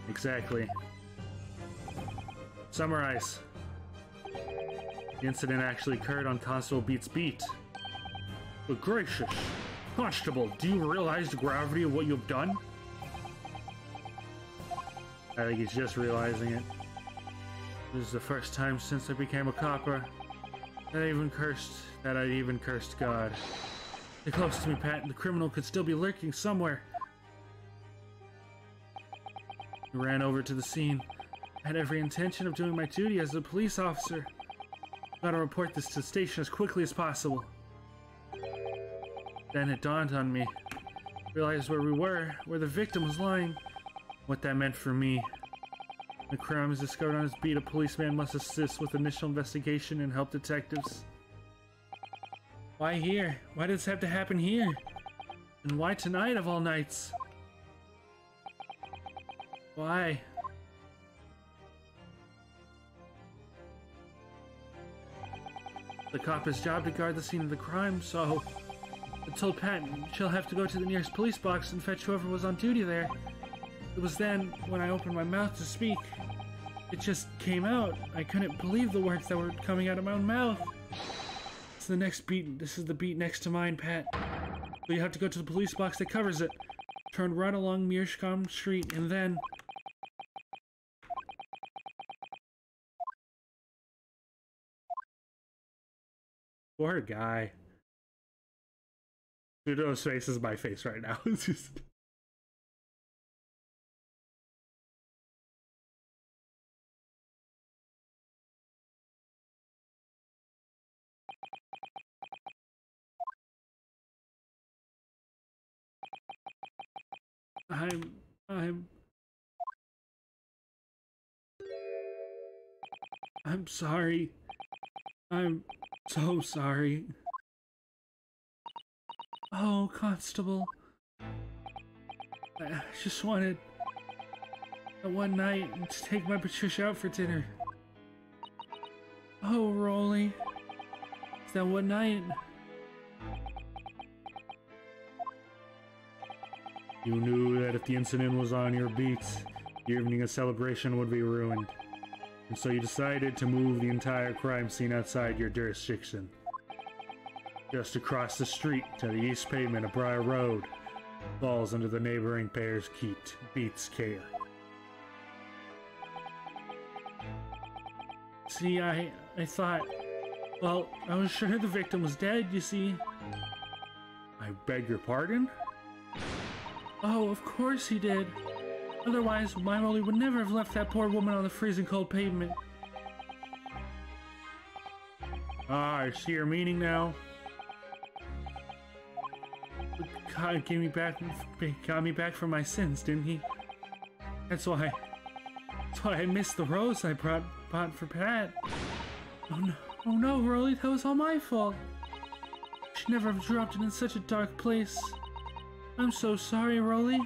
Exactly. Summarize. The incident actually occurred on Constable Beat's beat. But gracious! Constable, do you realize the gravity of what you've done? I think he's just realizing it. This is the first time since I became a copper that I even cursed God. Stay close to me, Pat. The criminal could still be lurking somewhere. I ran over to the scene. I had every intention of doing my duty as a police officer. Gotta report this to the station as quickly as possible. Then it dawned on me. Realized where we were, where the victim was lying. What that meant for me. The crime is discovered on his beat. A policeman must assist with initial investigation and help detectives. Why here? Why did this have to happen here? And why tonight of all nights? Why? The cop's job to guard the scene of the crime, so I told Pat she'll have to go to the nearest police box and fetch whoever was on duty there. It was then, when I opened my mouth to speak, it just came out. I couldn't believe the words that were coming out of my own mouth. It's the next beat. This is the beat next to mine, Pat. So you have to go to the police box that covers it. Turn right along Mearshcombe Street, and then... Poor guy. Pseudo's face is my face right now. It's just... I'm sorry. I'm so sorry. Oh, Constable. I just wanted one night to take my Patricia out for dinner. Oh, Rolly. Is that one night? You knew that if the incident was on your beats, the evening of celebration would be ruined. And so you decided to move the entire crime scene outside your jurisdiction. Just across the street to the east pavement of Briar Road falls under the neighboring pair's Beats care. See, I thought... Well, I was sure the victim was dead, you see. I beg your pardon? Oh, of course he did. Otherwise, my Rolly would never have left that poor woman on the freezing cold pavement. Ah, I see your meaning now. God got me back from my sins, didn't he? That's why I missed the rose I bought for Pat. Oh no, Rolly, that was all my fault. I should never have dropped it in such a dark place. I'm so sorry, Rolly.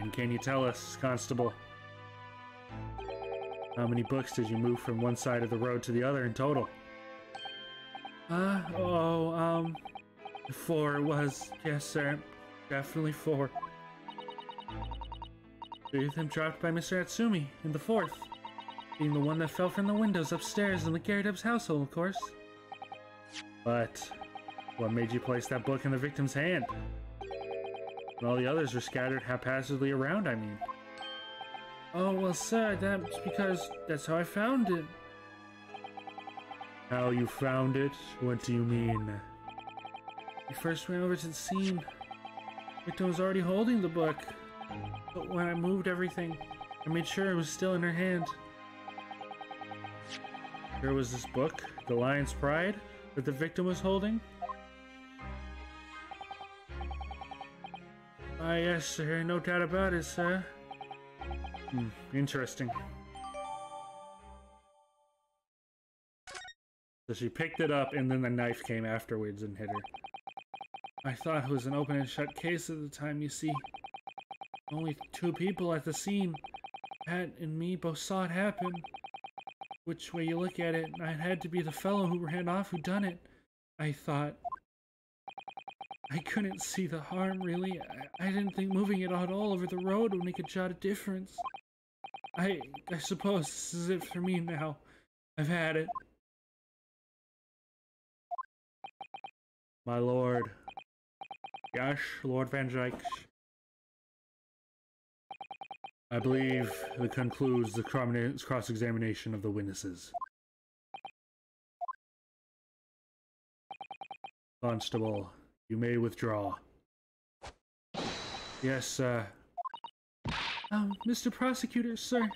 And can you tell us, Constable, how many books did you move from one side of the road to the other in total? 4 was, yes sir, definitely 4. 3 of them dropped by Mr. Atsumi, and the 4th being the one that fell from the windows upstairs in the Garrideb's household, of course. But what made you place that book in the victim's hand? And all the others were scattered haphazardly around, I mean. Oh, well, sir, that's because that's how I found it. How you found it? What do you mean? We first went over to the scene. The victim was already holding the book. But when I moved everything, I made sure it was still in her hand. There was this book, The Lion's Pride, that the victim was holding. Ah, yes, sir. No doubt about it, sir. Interesting. So she picked it up, and then the knife came afterwards and hit her. I thought it was an open and shut case at the time, you see. Only 2 people at the scene. Pat and me both saw it happen. Which way you look at it, I had to be the fellow who ran off who done it, I thought. I couldn't see the harm, really. I didn't think moving it at all over the road would make a jot of difference. I suppose this is it for me now. I've had it. My lord. Yes, Lord Van Dyke. I believe that concludes the cross-examination of the witnesses. Constable, you may withdraw. Yes, Mr. Prosecutor, sir.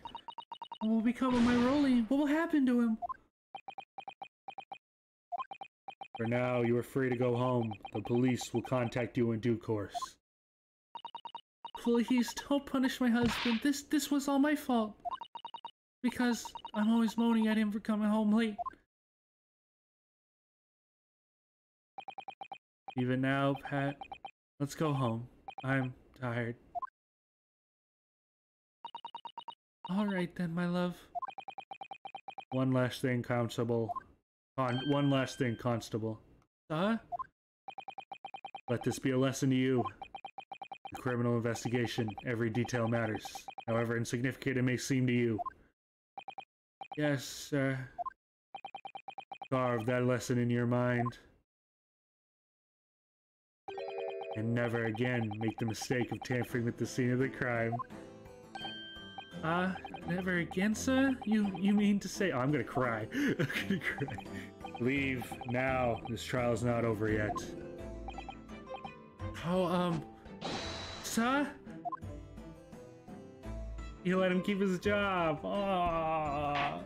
What will become of my Rolly? What will happen to him? For now, you are free to go home. The police will contact you in due course. Please, don't punish my husband. This was all my fault. Because I'm always moaning at him for coming home late. Even now, Pat, let's go home. I'm tired. Alright then, my love. One last thing, Constable. One last thing, Constable. Let this be a lesson to you. In criminal investigation, every detail matters, however insignificant it may seem to you. Yes, sir. Carve that lesson in your mind. And never again make the mistake of tampering with the scene of the crime. Never again, sir? You mean to say— oh, I'm gonna cry. I'm gonna cry. Leave now. This trial's not over yet. Oh, sir? You let him keep his job. Oh.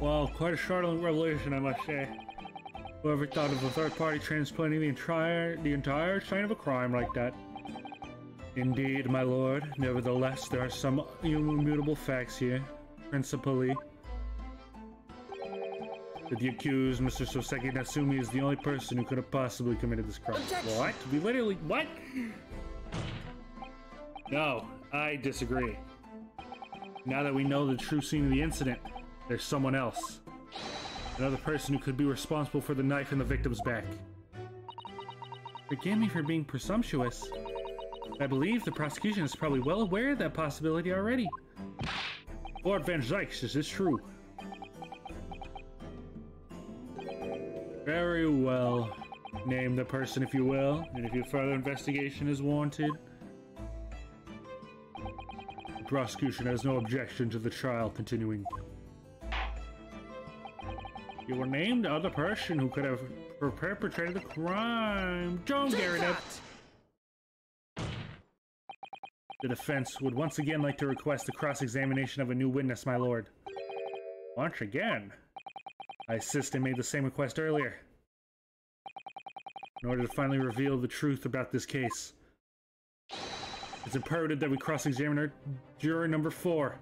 Well, quite a startling revelation, I must say. Whoever thought of a third party transplanting the entire chain of a crime like that? Indeed, my lord. Nevertheless, there are some immutable facts here. Principally, that the accused, Mr. Soseki Natsumi, is the only person who could have possibly committed this crime. Objection. What? We literally— what? No, I disagree. Now that we know the true scene of the incident, there's someone else. Another person who could be responsible for the knife in the victim's back. Forgive me for being presumptuous. I believe the prosecution is probably well aware of that possibility already. Lord Van Dyke, is this true? Very well. Name the person if you will, and if your further investigation is warranted. The prosecution has no objection to the trial continuing. You were named the other person who could have perpetrated the crime. Joan Garrideb. The defense would once again like to request the cross-examination of a new witness, my lord. Once again? My assistant made the same request earlier. In order to finally reveal the truth about this case. It's imperative that we cross-examine our juror number 4,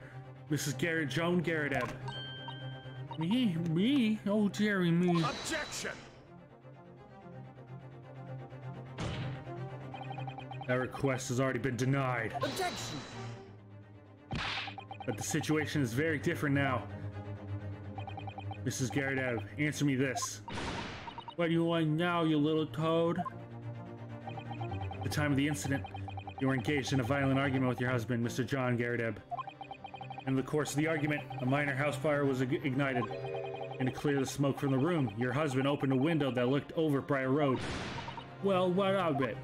Mrs. Joan Garrideb. Me? Oh, Jerry, me. Objection! That request has already been denied. Objection! But the situation is very different now. Mrs. Garrideb, answer me this. What do you want now, you little toad? At the time of the incident, you were engaged in a violent argument with your husband, Mr. John Garrideb. In the course of the argument, a minor house fire was ignited. And to clear the smoke from the room, your husband opened a window that looked over Briar Road. Well, what of it?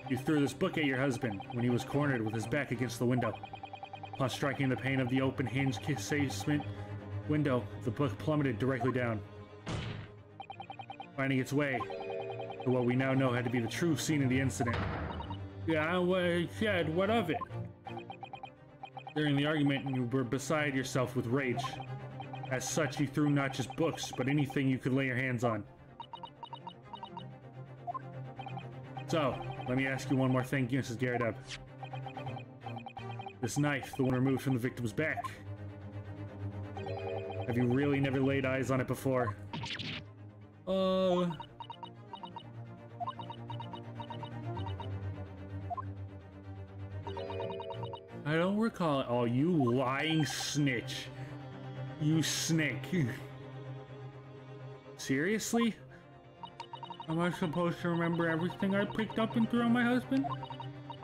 You threw this book at your husband when he was cornered with his back against the window. Upon striking the pane of the open hinged casement window, the book plummeted directly down, finding its way to what we now know had to be the true scene of the incident. Yeah, what of it? During the argument, you were beside yourself with rage. As such, you threw not just books, but anything you could lay your hands on. So, let me ask you one more thing, Mrs. Garrideb. This knife, the one removed from the victim's back. Have you really never laid eyes on it before? I don't recall it. Oh, you lying snitch. You snake. Seriously? Am I supposed to remember everything I picked up and threw on my husband?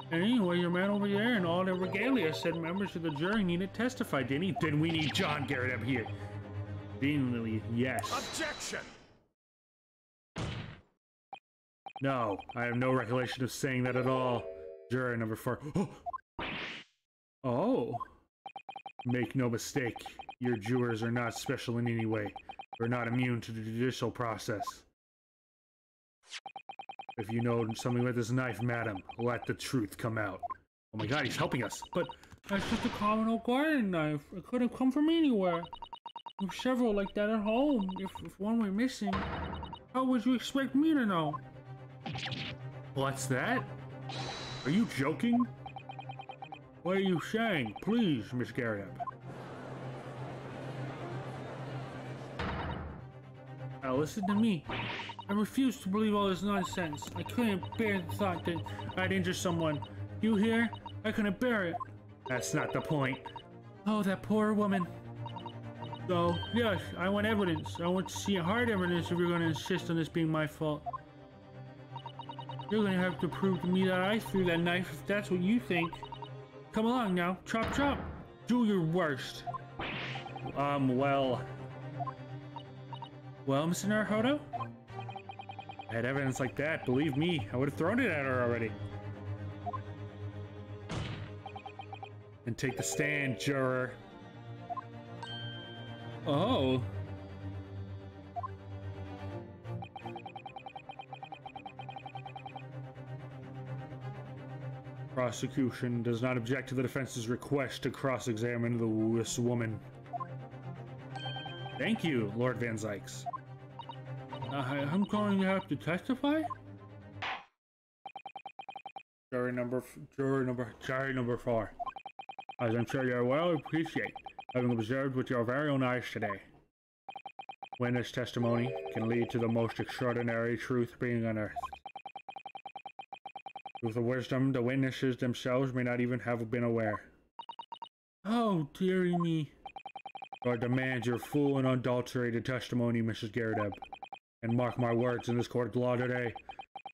And anyway, your man over there and all the regalia said members of the jury needed to testify, didn't he? Then we need John Garrideb here. Vehemently, yes. Objection! No, I have no recollection of saying that at all. Juror number 4. Oh. Make no mistake, your jurors are not special in any way. We're not immune to the judicial process. If you know something with this knife, madam, let the truth come out. Oh my god, he's helping us. But that's just a common old garden knife. It could have come from anywhere. There's several like that at home. If one were missing, how would you expect me to know? What's that? Are you joking? What are you saying? Please, Miss Garrideb. Now listen to me. I refuse to believe all this nonsense. I couldn't bear the thought that I'd injure someone. You hear? I couldn't bear it. That's not the point. Oh, that poor woman. So, yes, I want evidence. I want to see hard evidence if you're going to insist on this being my fault. You're going to have to prove to me that I threw that knife if that's what you think. Come along now. Chop chop. Do your worst. Well, Mr. Naruhodo? I had evidence like that, believe me. I would have thrown it at her already. And take the stand, juror. Oh. Prosecution does not object to the defense's request to cross-examine this woman. Thank you, Lord Van Zykes. I'm going to have to testify? Jury number 4. As I'm sure you well appreciate, having observed with your very own eyes today. Witness testimony can lead to the most extraordinary truth being unearthed. With the wisdom the witnesses themselves may not even have been aware. Oh, dearie me. I demand your full and unadulterated testimony, Mrs. Garrideb. And mark my words, in this court of law today,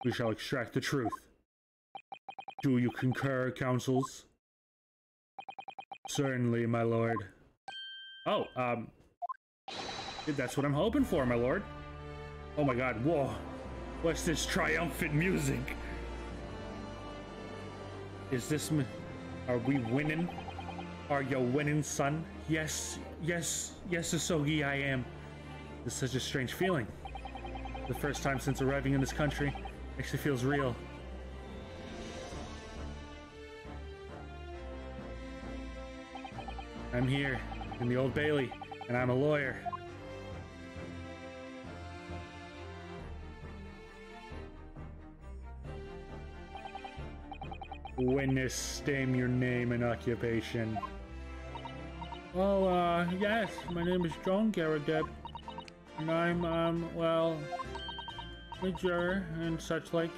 we shall extract the truth. Do you concur, counsels? Certainly, my lord. Oh, that's what I'm hoping for, my lord. Oh my god, whoa. What's this triumphant music? Is this... Are we winning? Are you winning, son? Yes, Asogi, I am. It's such a strange feeling. The first time since arriving in this country. Actually feels real. I'm here, in the Old Bailey, and I'm a lawyer. Witness, state your name and occupation. Oh, yes, my name is John Garrideb, and I'm, well, a juror and such like.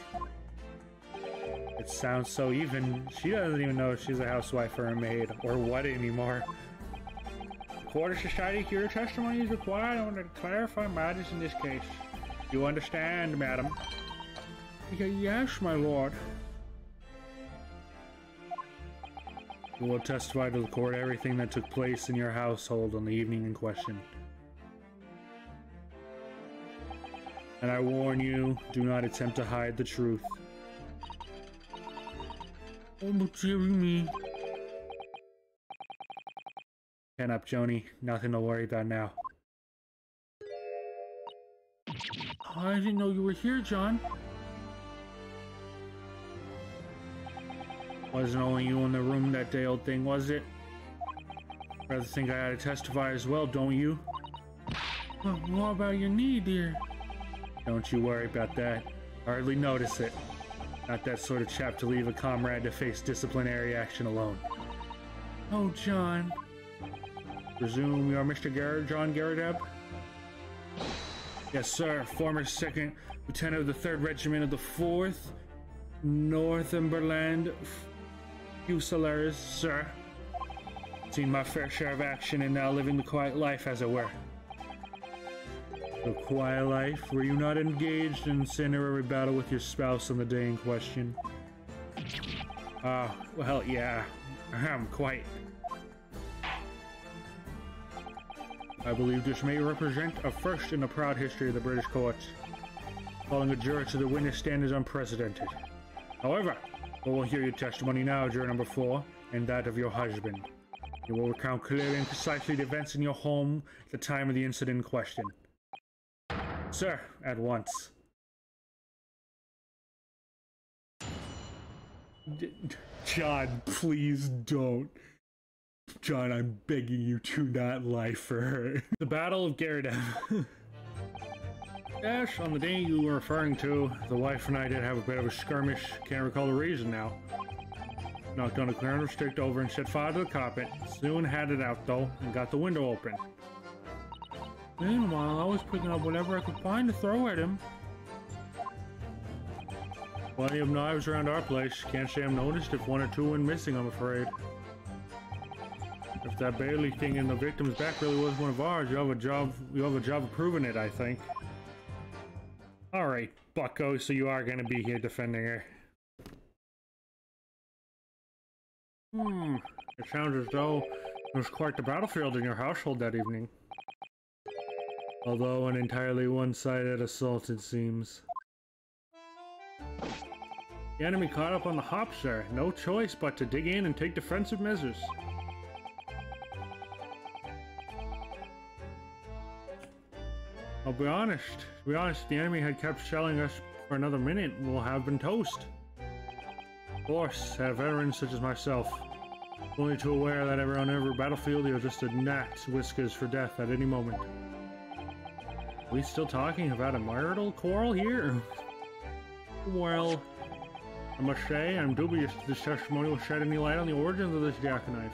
It sounds so even. She doesn't even know if she's a housewife or a maid, or what anymore. Court of Society here, testimony is required. I want to clarify matters in this case. You understand, madam? Yes, my lord. You will testify to the court everything that took place in your household on the evening in question. And I warn you, do not attempt to hide the truth. Oh, dear me. Pen up, Joni. Nothing to worry about now. Oh, I didn't know you were here, John. Wasn't only you in the room that day, old thing, was it? Rather think I had to testify as well, don't you? Well, what about your knee, dear? Don't you worry about that. Hardly notice it. Not that sort of chap to leave a comrade to face disciplinary action alone. Oh, John. Presume you are Mr. John Garrideb? Yes, sir. Former 2nd Lieutenant of the 3rd Regiment of the 4th Northumberland Fusiliers, sir. Seen my fair share of action and now living the quiet life, as it were. The quiet life, were you not engaged in incendiary battle with your spouse on the day in question? Well, yeah, quite. I believe this may represent a first in the proud history of the British courts. Calling a juror to the witness stand is unprecedented. However, we will hear your testimony now, juror number 4, and that of your husband. You will recount clearly and precisely the events in your home at the time of the incident in question. Sir, at once. John, please don't. John, I'm begging you to not lie for her. The Battle of Garrideb. Yes, on the day you were referring to, the wife and I did have a bit of a skirmish. Can't recall the reason now. Knocked on a candlestick over and set fire to the carpet. Soon had it out though, and got the window open. Meanwhile, I was picking up whatever I could find to throw at him. Plenty of knives around our place. Can't say I'm noticed if 1 or 2 went missing, I'm afraid. If that Bailey thing in the victim's back really was one of ours, you have a job of proving it, I think. Alright, bucko, so you are gonna be here defending her. It sounds as though it was quite the battlefield in your household that evening. Although an entirely one-sided assault, it seems. The enemy caught up on the hop, sir. No choice but to dig in and take defensive measures. I'll be honest. To be honest, the enemy had kept shelling us for another minute and we'll have been toast. Of course, had veterans such as myself. Only too aware that everyone on every battlefield you're just a gnat's whiskers for death at any moment. Are we still talking about a marital quarrel here? Well, I must say, I'm dubious this testimony will shed any light on the origins of this jackknife.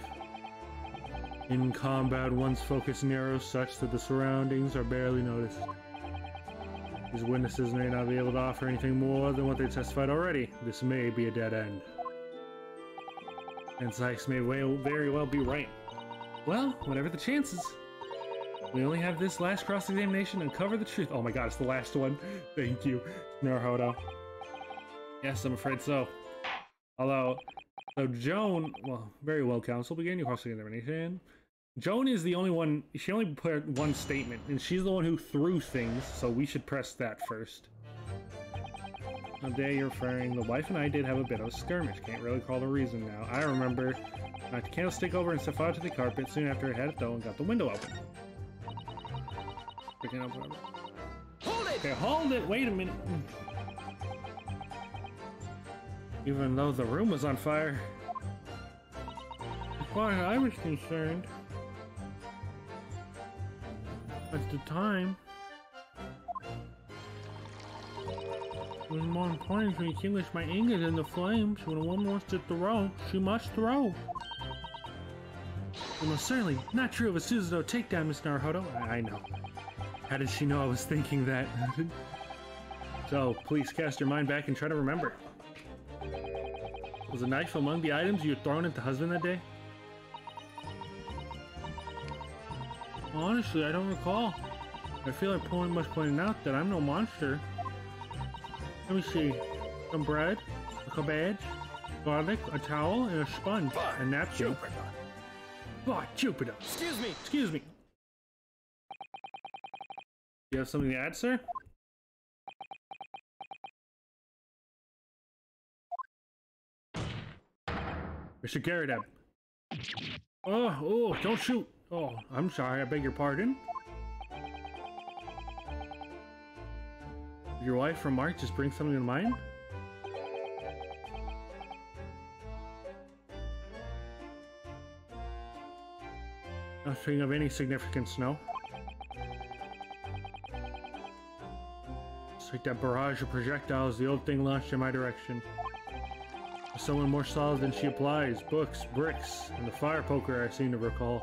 In combat, one's focus narrows such that the surroundings are barely noticed. These witnesses may not be able to offer anything more than what they testified already. This may be a dead end. And Sykes may very well be right. Well, whatever the chances. We only have this last cross-examination to uncover the truth. Oh my god, it's the last one. Thank you, Naruhodo. Yes, I'm afraid so. Although, so Joan, well, very well, counsel, begin your cross-examination. Joan is the only one, she only put one statement, and she's the one who threw things, so we should press that first. The day you're referring, the wife and I did have a bit of a skirmish. Can't really call the reason now. I remember, knocked the candlestick over and set fire to the carpet soon after I had it though and got the window open. Picking up whatever. Hold it! Okay, hold it! Wait a minute. Even though the room was on fire. As far as I was concerned, at the time, it was more important to extinguish my anger than the flames. When a woman wants to throw, she must throw. Almost certainly not true of a Suzuto takedown, Miss Naruhodo. I know. How did she know I was thinking that? So, please cast your mind back and try to remember. Was a knife among the items you had thrown at the husband that day? Honestly, I don't recall. I feel like Pauline must point out that I'm no monster. Let me see. Some bread, a cabbage, garlic, a towel, and a sponge. A napkin. Oh, Jupiter! Excuse me! Excuse me! You have something to add, sir? Mr. Garrideb. Oh, don't shoot! Oh, I'm sorry, I beg your pardon. Did your wife or Mark just bring something to mind? Nothing of any significance, no. It's like that barrage of projectiles the old thing launched in my direction. Someone more solid than she applies. Books, bricks, and the fire poker I seem to recall.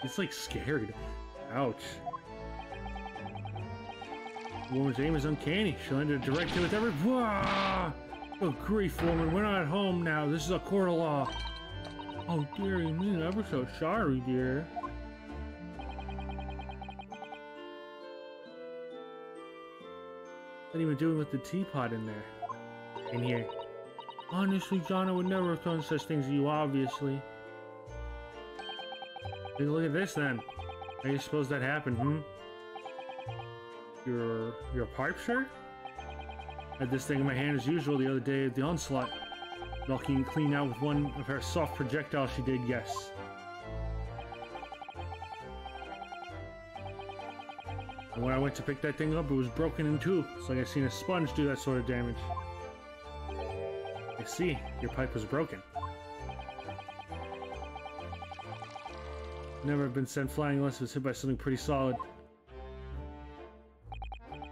It's like scared. Ouch. The woman's aim is uncanny. She'll end it directly with every. Wah! Oh, grief, woman. We're not at home now. This is a court of law. Oh, dearie me. Ever so sorry, dear. What are you doing with the teapot in there? In here. Honestly, John, I would never have done such things to you, obviously. Hey, look at this then. How do you suppose that happened, Your pipe, sir? I had this thing in my hand as usual the other day at the onslaught. Knocking clean out with one of her soft projectiles she did, yes. And when I went to pick that thing up, it was broken in two. It's like I seen a sponge do that sort of damage. I see, your pipe was broken. Never been sent flying unless it was hit by something pretty solid.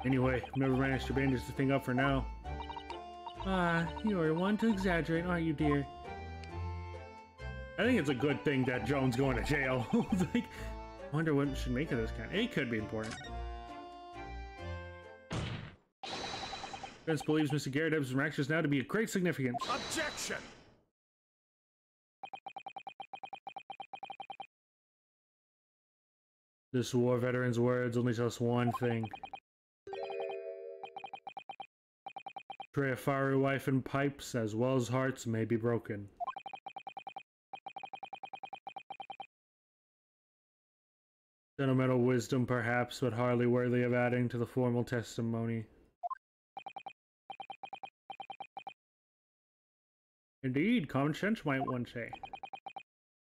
Anyway, I've never managed to bandage the thing up for now. Ah, you are one to exaggerate, aren't you, dear? I think it's a good thing that Joan's going to jail. Like, I wonder what should make of this kind. It could be important. Defense believes Mr. Garrideb's reactions now to be of great significance. Objection! This war veteran's words only tell us one thing. Betray a fiery wife and pipes, as well as hearts, may be broken. Sentimental wisdom, perhaps, but hardly worthy of adding to the formal testimony. Indeed, common sense, might one say.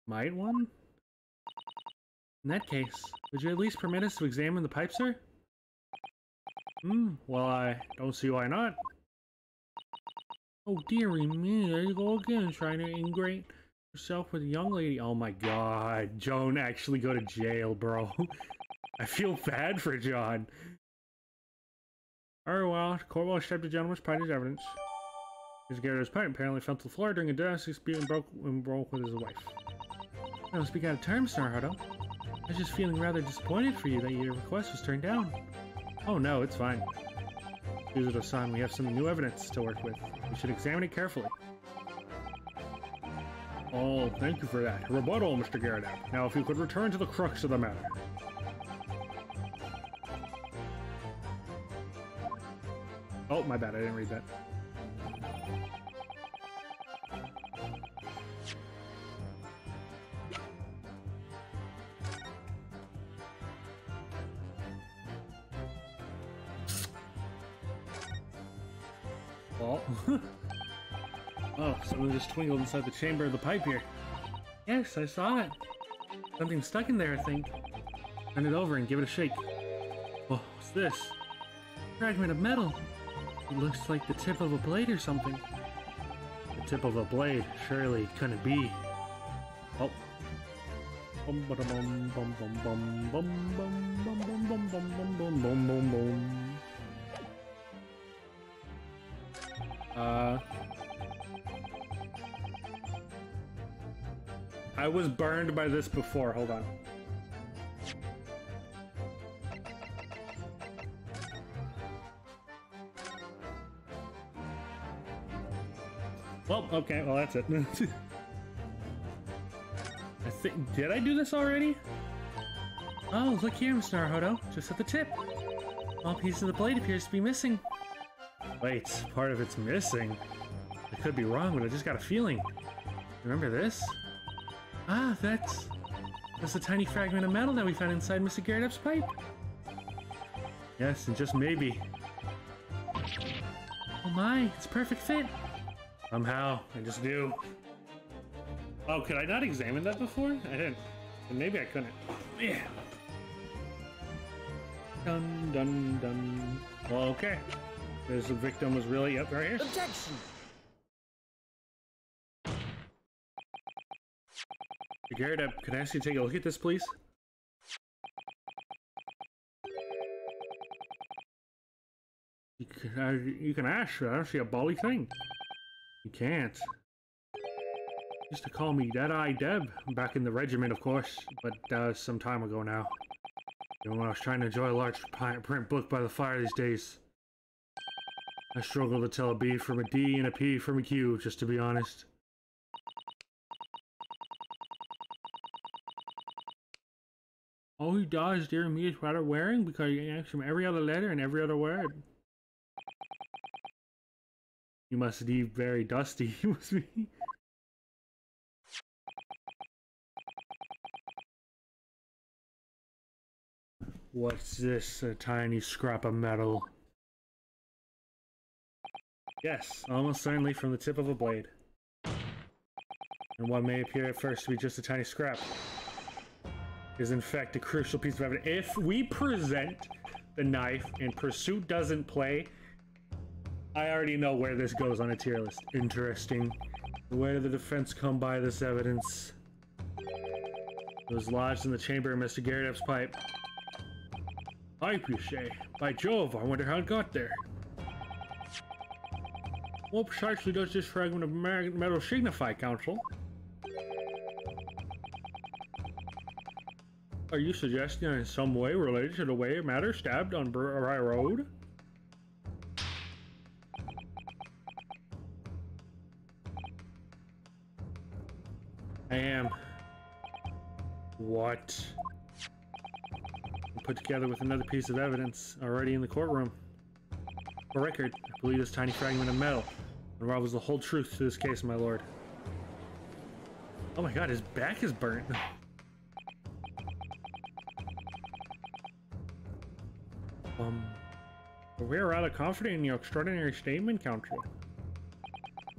Might one? In that case, would you at least permit us to examine the pipe, sir? Well, I don't see why not. Oh, dearie me, there you go again, trying to ingrate yourself with a young lady. Oh my god, Joan actually go to jail, bro. I feel bad for John. Very well, the court will accept the gentleman's party's evidence. His Garrideb's pipe apparently fell to the floor during a domestic dispute and broke with his wife. I don't speak out of turn, Mr. Naruhodo. I was just feeling rather disappointed for you that your request was turned down. Oh no, it's fine. Yuzuto-san, we have some new evidence to work with. We should examine it carefully. Oh, thank you for that. Rebuttal, Mr. Garrideb. Now, if you could return to the crux of the matter. Oh, my bad, I didn't read that. Well, oh, something just twinkled inside the chamber of the pipe here. Yes, I saw it. Something stuck in there, I think. Turn it over and give it a shake. Oh, what's this? Fragment of metal. It looks like the tip of a blade or something. The tip of a blade? Surely it couldn't be. Oh. Bum ba bum bum bum bum bum bum bum bum bum bum bum bum bum bum. I was burned by this before, hold on. Well, okay, well that's it. I think, did I do this already? Oh, look here, Mr. Naruhodo, just at the tip. All piece of the blade appears to be missing. Wait, part of it's missing. I could be wrong, but I just got a feeling. Remember this? Ah, that's a tiny fragment of metal that we found inside Mr. Garrideb's pipe. Yes, and just maybe. Oh my, it's a perfect fit. Somehow, I just do. Oh, could I not examine that before? I didn't. And maybe I couldn't. Yeah. Dun dun dun. Well, okay. There's the victim was really up right here. Objection! Garrideb, could I ask you to take a look at this, please? You can ask, I don't see a bally thing. You can't. Used to call me Dead-Eye Deb, back in the regiment, of course, but that was some time ago now. Even when I was trying to enjoy a large print book by the fire these days. I struggle to tell a B from a D and a P from a Q, just to be honest. All he does, dear me, is rather wearing because he acts from every other letter and every other word. You must be very dusty. You must be. What's this? A tiny scrap of metal. Yes, almost certainly from the tip of a blade. And what may appear at first to be just a tiny scrap is in fact a crucial piece of evidence. If we present the knife and pursuit doesn't play, I already know where this goes on a tier list. Interesting. Where did the defense come by this evidence? It was lodged in the chamber of Mr. Garrideb's pipe. Pipe, you say? By Jove, I wonder how it got there. What precisely does this fragment of metal signify, Counsel? Are you suggesting in some way related to the way matter stabbed on Bry Road? I am. What? Put together with another piece of evidence already in the courtroom. For record, I believe this tiny fragment of metal unravels the whole truth to this case, my lord. Oh my god, his back is burnt. We are rather confident in your extraordinary statement, Counsel.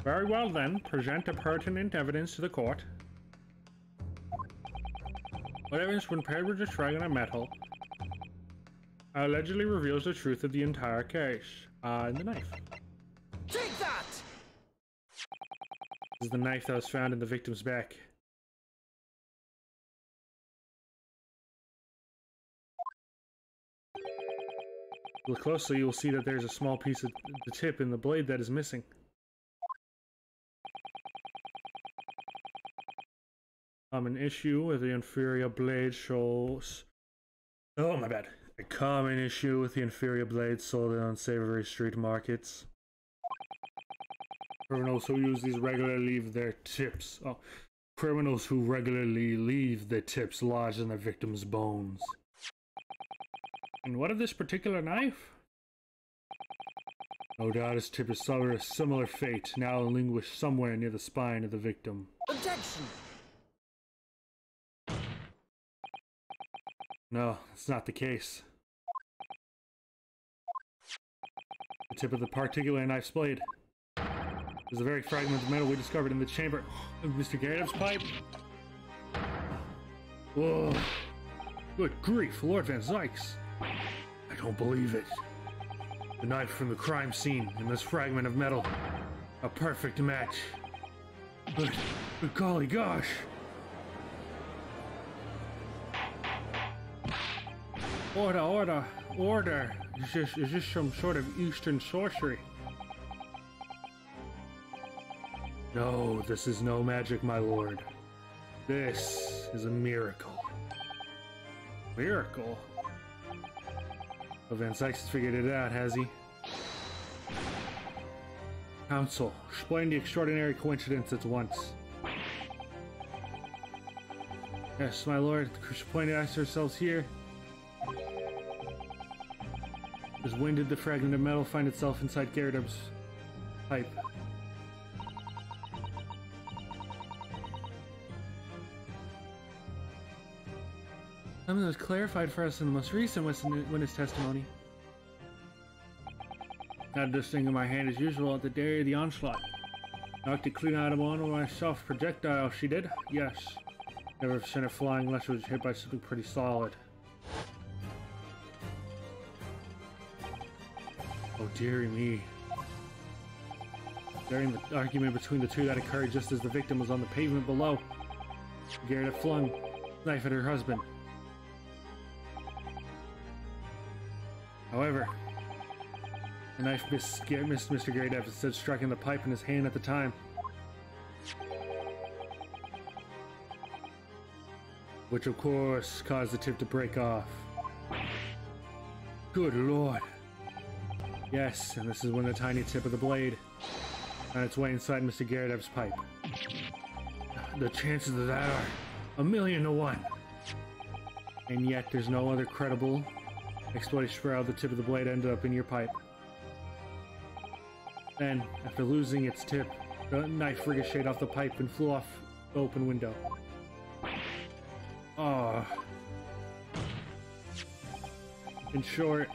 Very well then, present the pertinent evidence to the court. What evidence, when paired with this fragment of metal, allegedly reveals the truth of the entire case? And the knife. Take that! This is the knife that was found in the victim's back. Look closely, you will see that there's a small piece of the tip in the blade that is missing. Common issue with the inferior blade shows... Oh, my bad. A common issue with the inferior blade sold in unsavory street markets. Criminals who use these regularly leave their tips. Oh, criminals who regularly leave their tips lodged in their victims' bones. And what of this particular knife? No doubt its tip is suffered a similar fate, now languished somewhere near the spine of the victim. Objection! No, that's not the case. The tip of the particular knife's blade is the very fragment of metal we discovered in the chamber of Mr. Garrideb's pipe. Whoa. Good grief, Lord Van Zykes. I don't believe it. The knife from the crime scene and this fragment of metal. A perfect match. Good golly gosh. Order. Is this some sort of Eastern sorcery? No, this is no magic, my lord. This is a miracle. Miracle? Well, Van Zykes has figured it out, has he? Counsel, explain the extraordinary coincidence at once. Yes, my lord, the crucial point to ask ourselves here is when did the fragment of metal find itself inside Garrideb's pipe? Something that was clarified for us in the most recent witness testimony. Had this thing in my hand as usual at the day of the onslaught. Knocked it clean out of one of my soft projectile, she did. Yes. Never sent it flying unless it was hit by something pretty solid. Oh dearie me. During the argument between the two that occurred just as the victim was on the pavement below, Garrideb flung the knife at her husband. However, the knife missed Mr. Garrideb instead of striking the pipe in his hand at the time. Which of course caused the tip to break off. Good lord. Yes, and this is when the tiny tip of the blade on its way inside Mr. Garrideb's pipe. The chances of that are 1,000,000 to 1. And yet there's no other credible explanation for how the tip of the blade ended up in your pipe. Then, after losing its tip, the knife ricocheted off the pipe and flew off the open window. Ah. In short,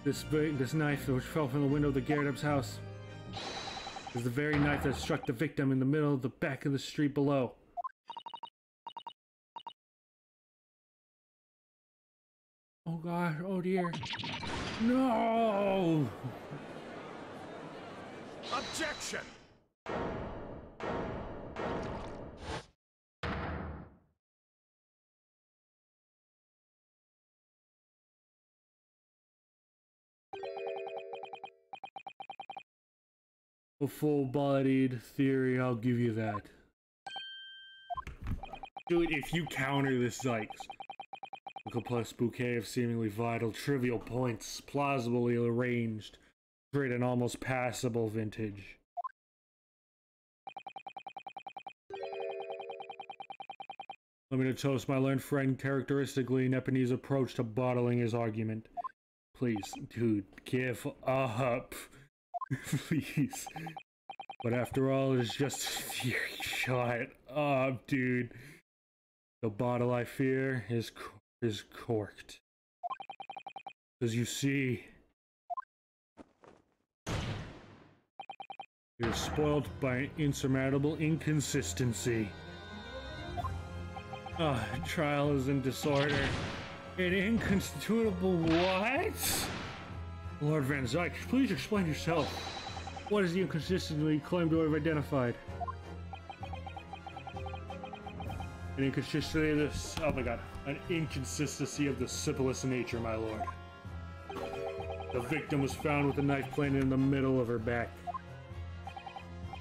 this knife which fell from the window of the Garrideb's house is the very knife that struck the victim in the middle of the back of the street below. Oh god, oh dear. No! Objection! A full-bodied theory, I'll give you that. Dude, if you counter this Zykes, a complex bouquet of seemingly vital, trivial points, plausibly arranged, create an almost passable vintage. Let me to toast my learned friend characteristically Nepinese approach to bottling his argument. Please, dude, give up. Please. But after all, it's just theory. Shut up, dude. The bottle I fear is corked. Because you see, you're spoiled by an insurmountable inconsistency. Trial is in disorder. An inconstitutable what? Lord Van Zyke, please explain yourself. What is the inconsistency you claim to have identified? An inconsistency of this. Oh my god. An inconsistency of the simplest nature, my lord. The victim was found with a knife planted in the middle of her back.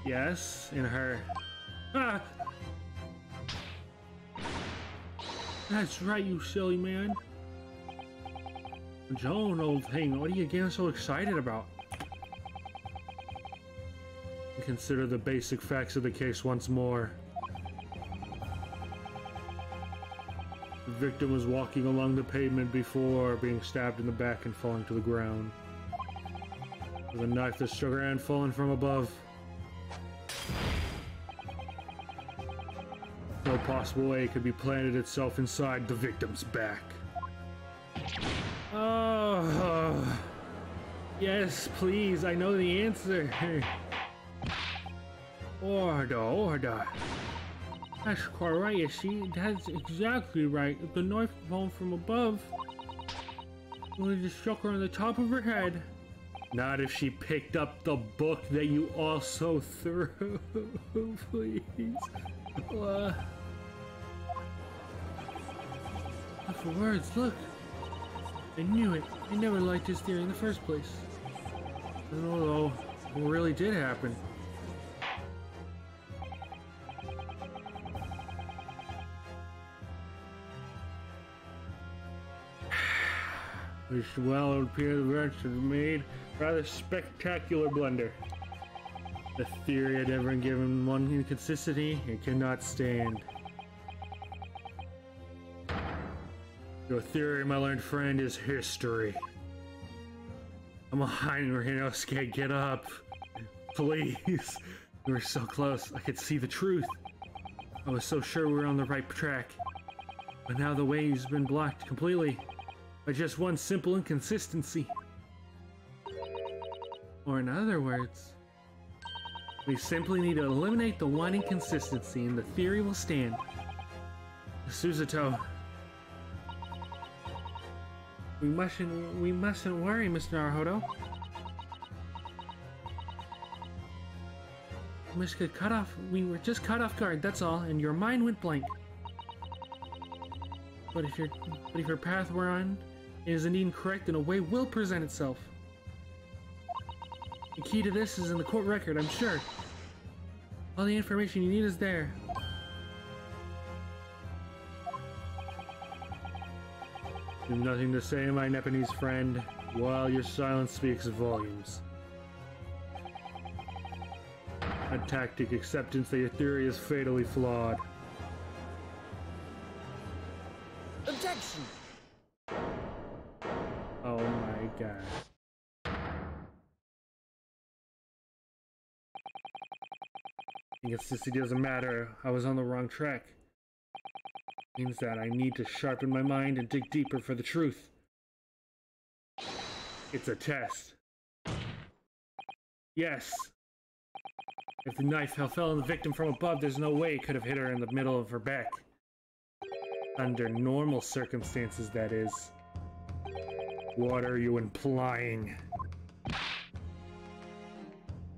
Yes, in her. Ah! That's right, you silly man. Joan, old thing, what are you getting so excited about? Consider the basic facts of the case once more. The victim was walking along the pavement before being stabbed in the back and falling to the ground, with a knife that struck her hand falling from above. No possible way it could be planted itself inside the victim's back. Oh, yes, please, I know the answer. Order. That's quite right, you see, that's exactly right. If the knife fell from above, it would have just struck her on the top of her head. Not if she picked up the book that you also threw, please. For words, look. I knew it. I never liked his theory in the first place. Although, what really did happen? Which, well, it would appear the branch had made a rather spectacular blunder. The theory had ever given one inconsistency it cannot stand. Your theory, my learned friend, is history. Come on, Ryunosuke, get up. Please. We were so close, I could see the truth. I was so sure we were on the right track. But now the way's been blocked completely by just one simple inconsistency. Or in other words, we simply need to eliminate the one inconsistency and the theory will stand. Suzuto. We mustn't worry, Mr. Naruhodo. We were just caught off guard, that's all, and your mind went blank. But if your path we're on is indeed correct, then a way will present itself. The key to this is in the court record, I'm sure. All the information you need is there. You've nothing to say, my Nepinese friend. Well, your silence speaks volumes. A tactic acceptance that your theory is fatally flawed. Objection! Oh my god. Inconsistency doesn't matter. I was on the wrong track. Means that I need to sharpen my mind and dig deeper for the truth. It's a test. Yes. If the knife fell on the victim from above, there's no way it could have hit her in the middle of her back. Under normal circumstances, that is. What are you implying?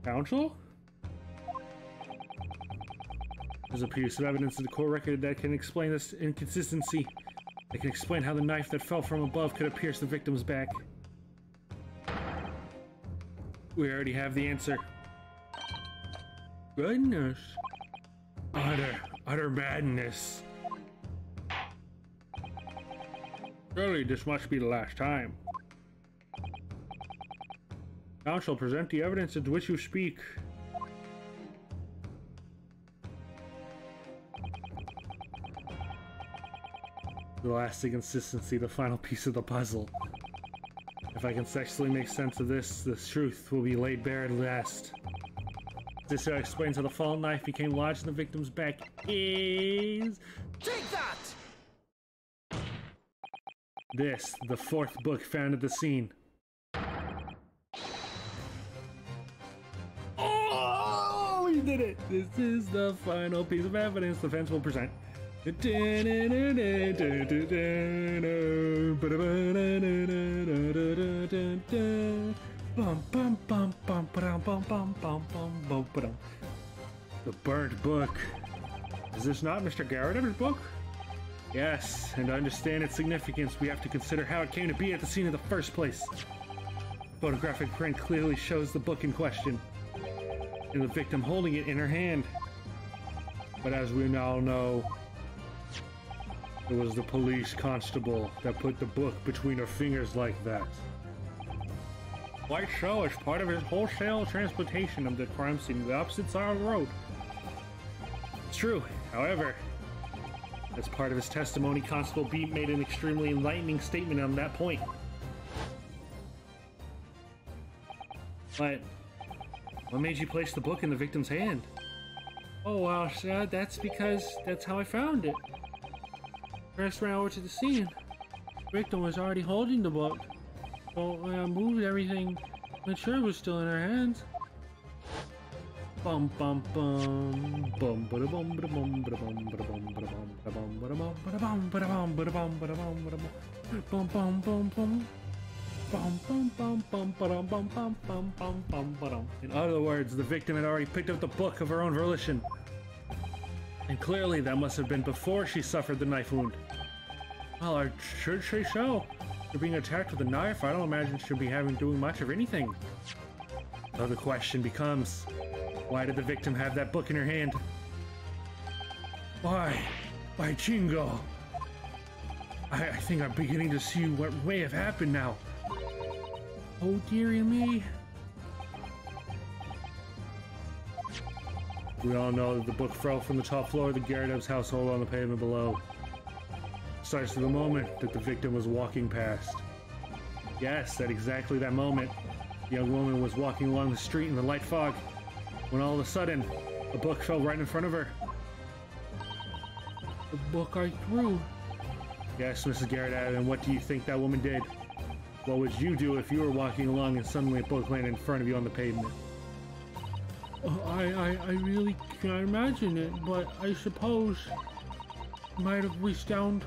Counsel? There's a piece of evidence in the court record that can explain this inconsistency. It can explain how the knife that fell from above could have pierced the victim's back. We already have the answer. Goodness. Utter madness. Surely this must be the last time. Counsel, present the evidence into which you speak. The last inconsistency, the final piece of the puzzle. If I can sexually make sense of this, the truth will be laid bare at last. This explains how the fallen knife became lodged in the victim's back is... Take that! This, the fourth book found at the scene. Oh, we did it! This is the final piece of evidence the defense will present. The burnt book. Is this not Mr. Garrideb's book? Yes, and to understand its significance, we have to consider how it came to be at the scene in the first place. Photographic print clearly shows the book in question, and the victim holding it in her hand. But as we now know, it was the police constable that put the book between her fingers like that. Quite so, as part of his wholesale transportation of the crime scene to the opposite side of the road. It's true, however, as part of his testimony, Constable B made an extremely enlightening statement on that point. But what made you place the book in the victim's hand? Oh, well, sir, that's because that's how I found it. First ran over to the scene. The victim was already holding the book. So when I moved everything, made sure it was still in her hands. Bum bum bum bum bada bum bada bum bada bum bada bum bada bum bada bum bada bum bada bum bada bum bada bum bada bum bum bum bum bum bum bum bum bum bum bum bum bum bum bum. In other words, the victim had already picked up the book of her own volition. And clearly that must have been before she suffered the knife wound. Well, I should say so. For being attacked with a knife, I don't imagine she'll be doing much of anything. So the question becomes, why did the victim have that book in her hand? Why? By Jingo! I think I'm beginning to see what may have happened now. Oh dearie me. We all know that the book fell from the top floor of the Garrideb's household on the pavement below. Precisely the moment that the victim was walking past. Yes, at exactly that moment, the young woman was walking along the street in the light fog, when all of a sudden, the book fell right in front of her. The book I threw. Yes, Mrs. Garrideb, and what do you think that woman did? What would you do if you were walking along and suddenly a book landed in front of you on the pavement? I really can't imagine it, but I suppose I might have reached down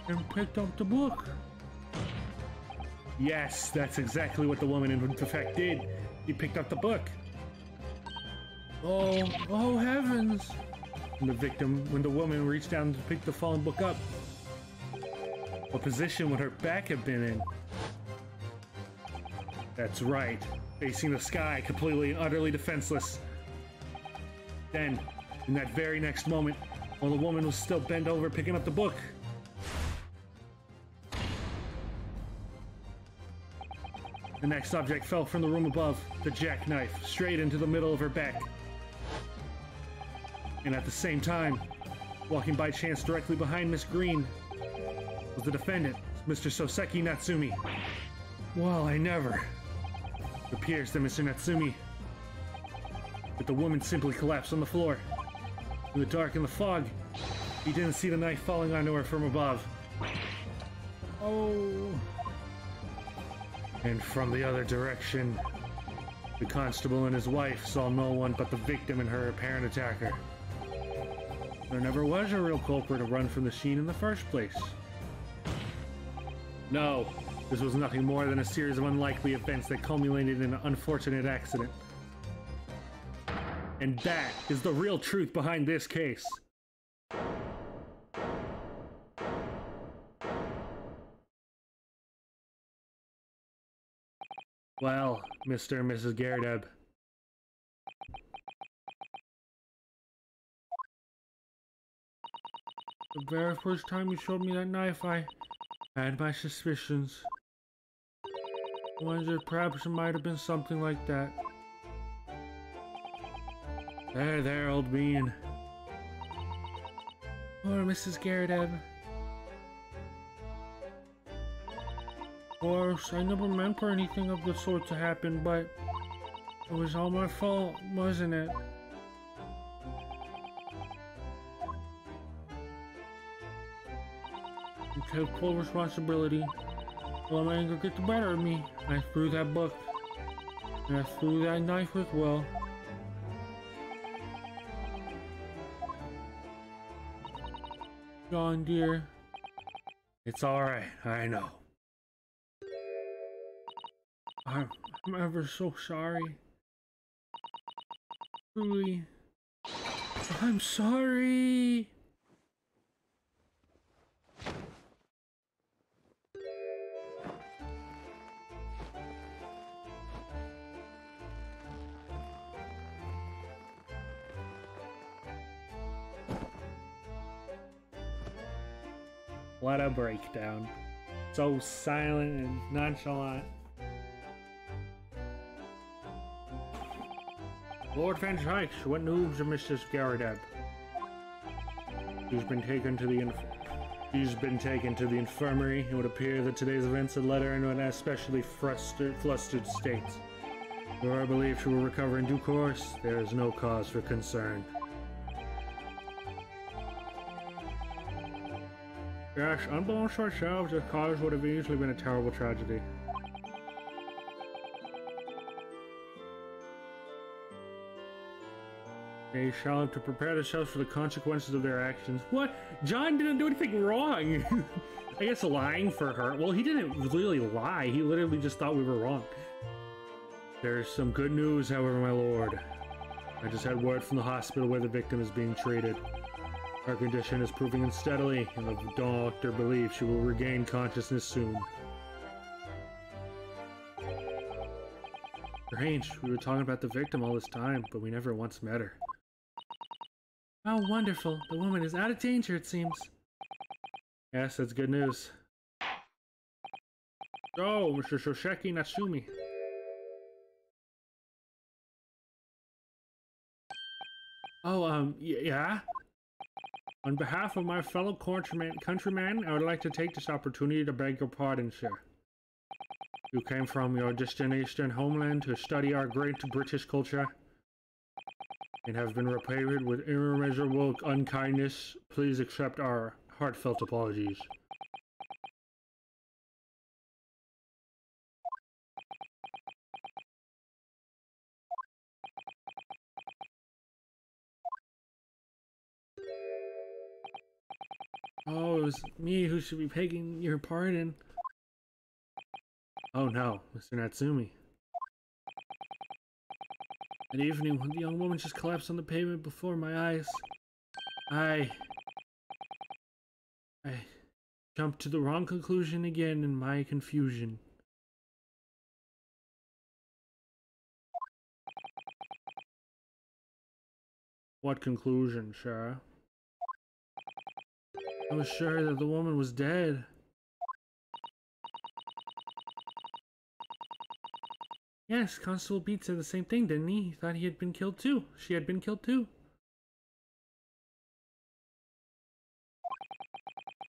and picked up the book. Yes, that's exactly what the woman in effect did. She picked up the book. Oh heavens! When the woman reached down to pick the fallen book up, what position would her back have been in? That's right, facing the sky, completely and utterly defenseless. Then, in that very next moment, while the woman was still bent over picking up the book, the next object fell from the room above, the jackknife, straight into the middle of her back. And at the same time, walking by chance directly behind Miss Green, was the defendant, Mr. Soseki Natsumi. Well, I never. It appears that Mr. Natsumi, but the woman simply collapsed on the floor. In the dark and the fog, he didn't see the knife falling onto her from above. Oh. And from the other direction, the constable and his wife saw no one but the victim and her apparent attacker. There never was a real culprit to run from the scene in the first place. No, this was nothing more than a series of unlikely events that culminated in an unfortunate accident. And that is the real truth behind this case. Well, Mr. and Mrs. Garrideb. The very first time you showed me that knife, I had my suspicions. I wondered perhaps it might have been something like that. There, old bean. Poor Mrs. Garrideb. Of course, I never meant for anything of the sort to happen, but it was all my fault, wasn't it? I took full responsibility. Well, my anger got the better of me. I threw that book, and I threw that knife as well. John, dear. It's alright, I know. I'm ever so sorry. Truly. I'm sorry! What a breakdown. So silent and nonchalant. Lord Van Dyke, what news of Mrs. Garrideb? She's been taken to the infirmary. It would appear that today's events had led her into an especially flustered state. Though I believe she will recover in due course, there is no cause for concern. Yes, unbeknownst to ourselves, this cause would have easily been a terrible tragedy. They shall have to prepare themselves for the consequences of their actions. What? John didn't do anything wrong! I guess lying for her. Well, he didn't really lie. He literally just thought we were wrong. There's some good news, however, my lord. I just had word from the hospital where the victim is being treated. Her condition is improving unsteadily, and the doctor believes she will regain consciousness soon. Strange, we were talking about the victim all this time, but we never once met her. How wonderful! The woman is out of danger, it seems. Yes, that's good news. So, Mr. Shosheki Natsumi. Oh, yeah? On behalf of my fellow countrymen, I would like to take this opportunity to beg your pardon, sir. You came from your distant eastern homeland to study our great British culture and have been repaid with immeasurable unkindness. Please accept our heartfelt apologies. Oh, it was me who should be begging your pardon. Oh no, Mr. Natsumi. That evening, when the young woman just collapsed on the pavement before my eyes, I jumped to the wrong conclusion again in my confusion. What conclusion, sir? I was sure that the woman was dead. Yes, Constable Beat said the same thing, didn't he? He thought he had been killed too. She had been killed too.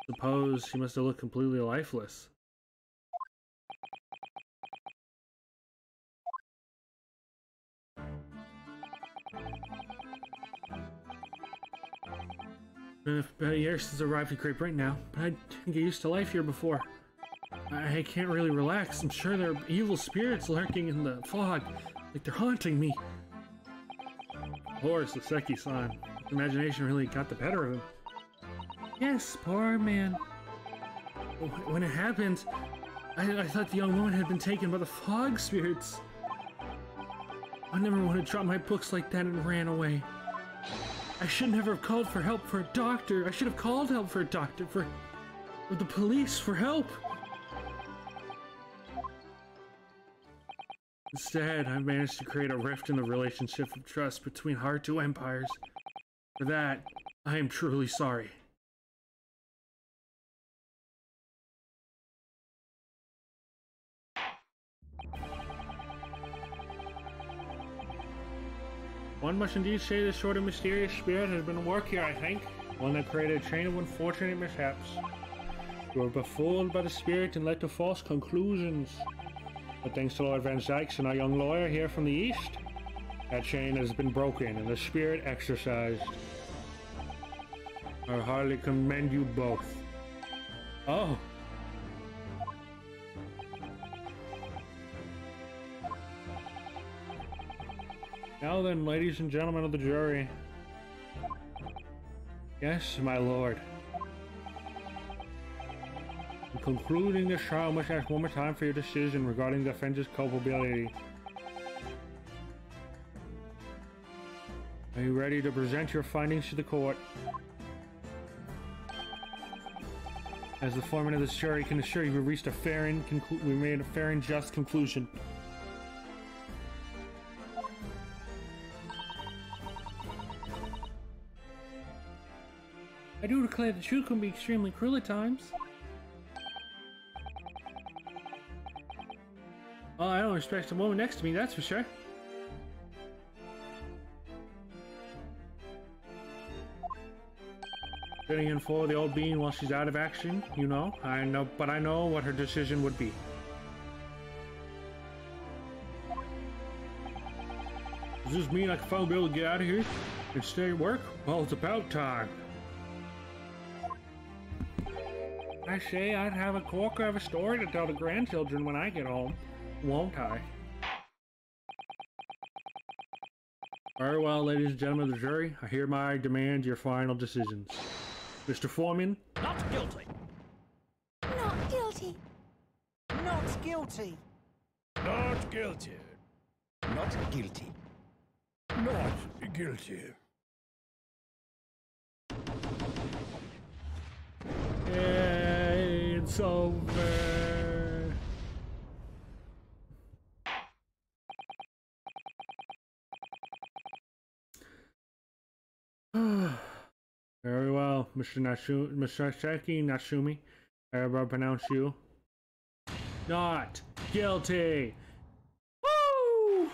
Suppose she must have looked completely lifeless. Been about a year since I arrived at Great Britain now, but I didn't get used to life here before. I can't really relax. I'm sure there are evil spirits lurking in the fog, like they're haunting me. Of course, the Seki-san. Imagination really got the better of him. Yes, poor man. When it happened, I thought the young woman had been taken by the fog spirits. I never would have dropped my books like that and ran away. I should never have called for help for a doctor. I should have called help for a doctor, for the police, for help. Instead, I managed to create a rift in the relationship of trust between our two empires. For that, I am truly sorry. One must indeed say this sort of mysterious spirit has been at work here, I think. One that created a chain of unfortunate mishaps. You were befooled by the spirit and led to false conclusions. But thanks to Lord Van Zykes and our young lawyer here from the east, that chain has been broken and the spirit exorcised. I hardly commend you both. Oh. Now then, ladies and gentlemen of the jury. Yes, my lord. In concluding this trial, I must ask one more time for your decision regarding the offender's culpability. Are you ready to present your findings to the court? As the foreman of this jury can assure you, we made a fair and just conclusion. I do declare the truth can be extremely cruel at times. Oh, I don't respect the woman next to me, that's for sure. Sitting in for the old bean while she's out of action, you know. I know what her decision would be. Does this mean I can finally be able to get out of here and stay at work? Well, it's about time. I say I'd have a corker of a story to tell the grandchildren when I get home, won't I? Very well, ladies and gentlemen of the jury, I hereby demand your final decisions. Mr. Foreman? Not guilty. Not guilty. Not guilty. Not guilty. Not guilty. Not guilty. It's over. Very well, Mr. Natsumi. I hereby pronounce you not guilty. Woo!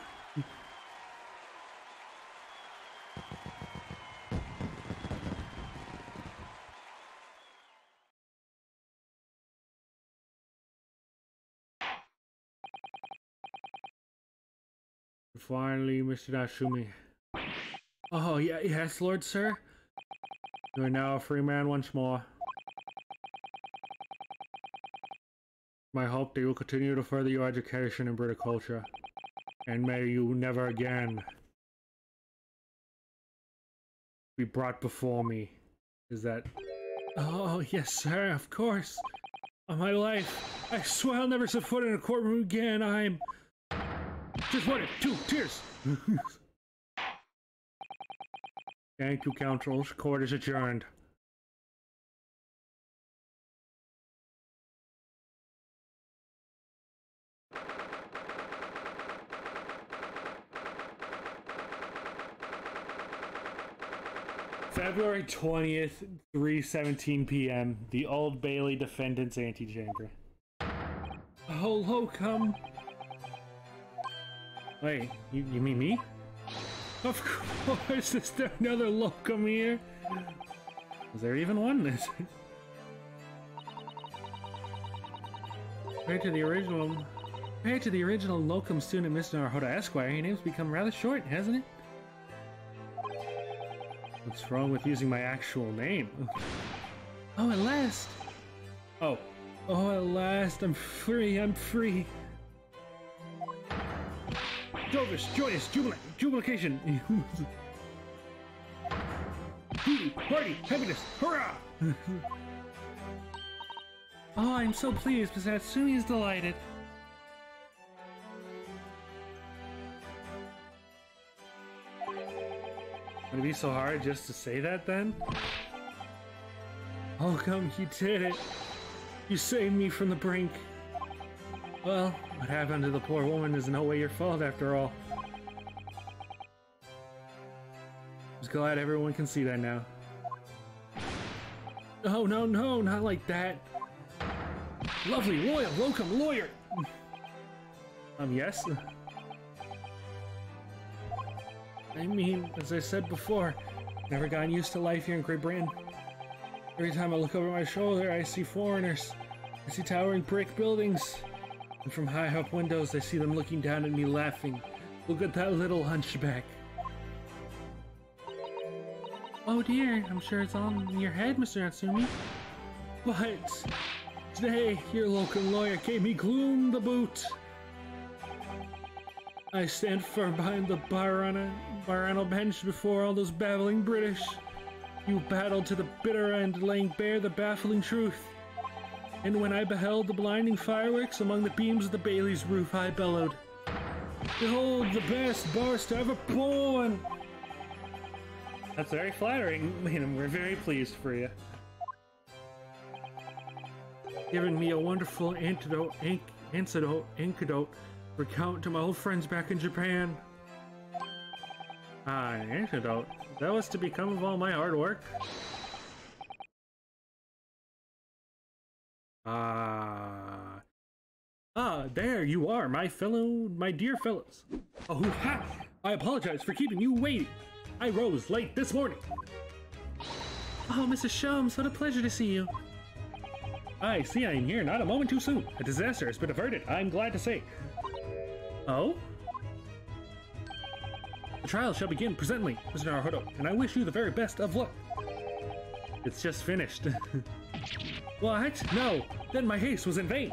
Finally, Mr. Natsumi. Oh, yeah, yes, Lord Sir. You are now a free man once more. My hope that you will continue to further your education in British culture. And may you never again be brought before me. Is that... Oh, yes, sir, of course. On my life, I swear I'll never set foot in a courtroom again. I'm... Just 1, 2, cheers! Thank you, counsels. Court is adjourned. February 20th, 3:17 p.m. The Old Bailey Defendant's Antechamber. Oh, locum! Wait, you mean me? Of course, is there another locum here? Is there even one? Compared to the original locum student, Mr. Naruhodo Esquire, your name's become rather short, hasn't it? What's wrong with using my actual name? Oh, at last! Oh. Oh, at last, I'm free, I'm free! Jovish, joyous, jubilation! Beauty, party, happiness, hurrah! Oh, I'm so pleased, Miss Natsumi is delighted. Would it be so hard just to say that then? Oh, come, you did it. You saved me from the brink. Well, what happened to the poor woman is in no way your fault after all. I'm just glad everyone can see that now. Oh, no, no, not like that. Lovely, loyal, welcome, lawyer! Yes? I mean, as I said before, never gotten used to life here in Great Britain. Every time I look over my shoulder, I see foreigners. I see towering brick buildings. And from high up windows, I see them looking down at me laughing. Look at that little hunchback. Oh dear, I'm sure it's all in your head, Mr. Natsumi. But today, your local lawyer gave me gloom the boot. I stand firm behind the Barano bench before all those babbling British. You battled to the bitter end, laying bare the baffling truth. And when I beheld the blinding fireworks among the beams of the Bailey's roof, I bellowed, "Behold the best barrister ever born!" That's very flattering, and we're very pleased for you. Giving me a wonderful antidote recount to my old friends back in Japan. Ah, an antidote. That was to become of all my hard work. There you are, my dear fellows. Oh, ha! I apologize for keeping you waiting. I rose late this morning. Oh, Mrs. Sholmes, what a pleasure to see you. I see I am here not a moment too soon. A disaster has been averted, I'm glad to say. Oh? The trial shall begin presently, Mr. Naruhodo, and I wish you the very best of luck. It's just finished. What? No! Then my haste was in vain!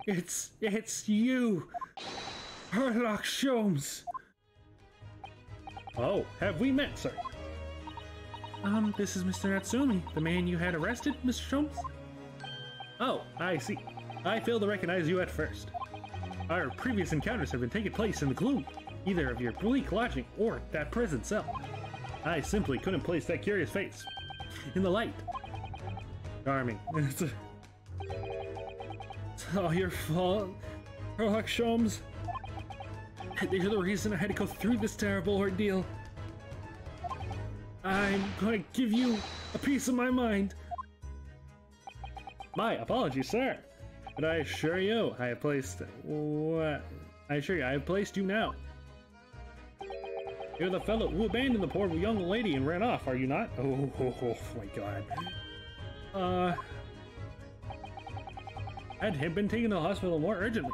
It's you! Sherlock Sholmes! Oh, have we met, sir? This is Mr. Natsumi, the man you had arrested, Mr. Sholmes? Oh, I see. I failed to recognize you at first. Our previous encounters have been taking place in the gloom, either of your bleak lodging or that prison cell. I simply couldn't place that curious face in the light. Charming. It's all your fault, Sherlock Sholmes. You're the reason I had to go through this terrible ordeal. I'm going to give you a piece of my mind. My apologies, sir. But I assure you, I have placed... What? I assure you, I have placed you now. You're the fellow who abandoned the poor young lady and ran off, are you not? Oh my god. Had him been taken to the hospital more urgently.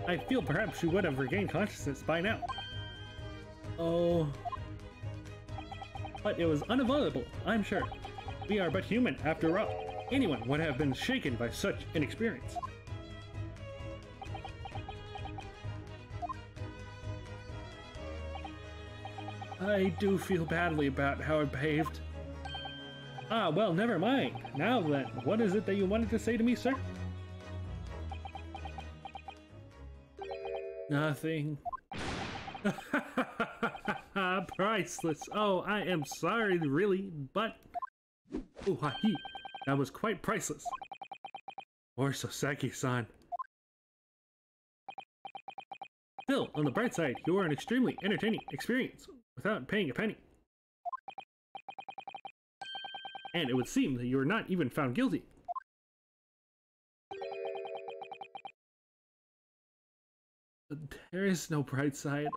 I feel perhaps she would have regained consciousness by now. Oh... But it was unavoidable, I'm sure. We are but human, after all. Anyone would have been shaken by such an experience. I do feel badly about how I behaved. Ah, well, never mind. Now then, what is it that you wanted to say to me, sir? Nothing. Priceless. Oh, I am sorry, really, but... Oh, ha-he. That was quite priceless. Or Soseki-san. Still, on the bright side, you are an extremely entertaining experience without paying a penny. And it would seem that you were not even found guilty. There is no bright side.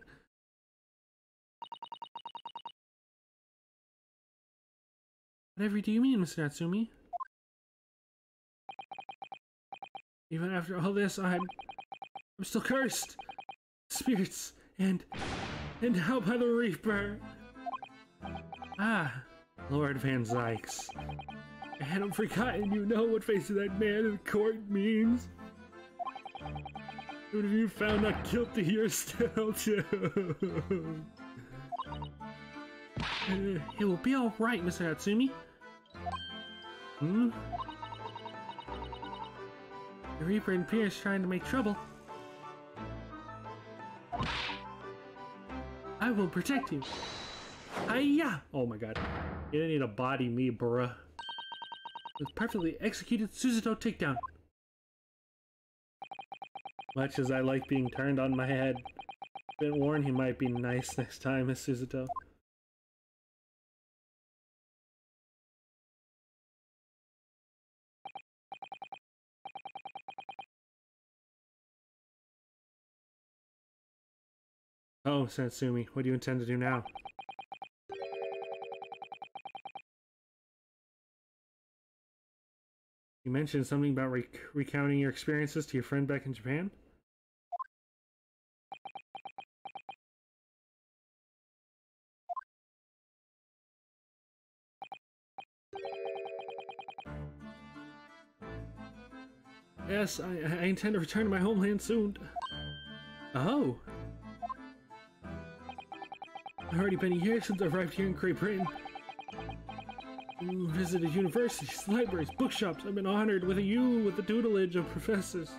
Whatever do you mean, Mr. Natsumi? Even after all this, I'm still cursed. Spirits and And now by the Reaper! Ah, Lord Van Zykes. I hadn't forgotten you know what facing that man in court means. Even if you found not guilty, you're still doomed. It will be alright, Mr. Hatsumi. Hmm? The Reaper and Pierce trying to make trouble. I will protect you. Hiya! Oh my god. You didn't need to body me, bruh. With perfectly executed Suzuto takedown. Much as I like being turned on my head, been warned he might be nice next time, Miss Suzuto. Oh, Satsumi, what do you intend to do now? You mentioned something about recounting your experiences to your friend back in Japan? Yes, I intend to return to my homeland soon. Oh! It's already been a year since I arrived here in Great Britain. Visited universities, libraries, bookshops. I've been honored with the tutelage of professors.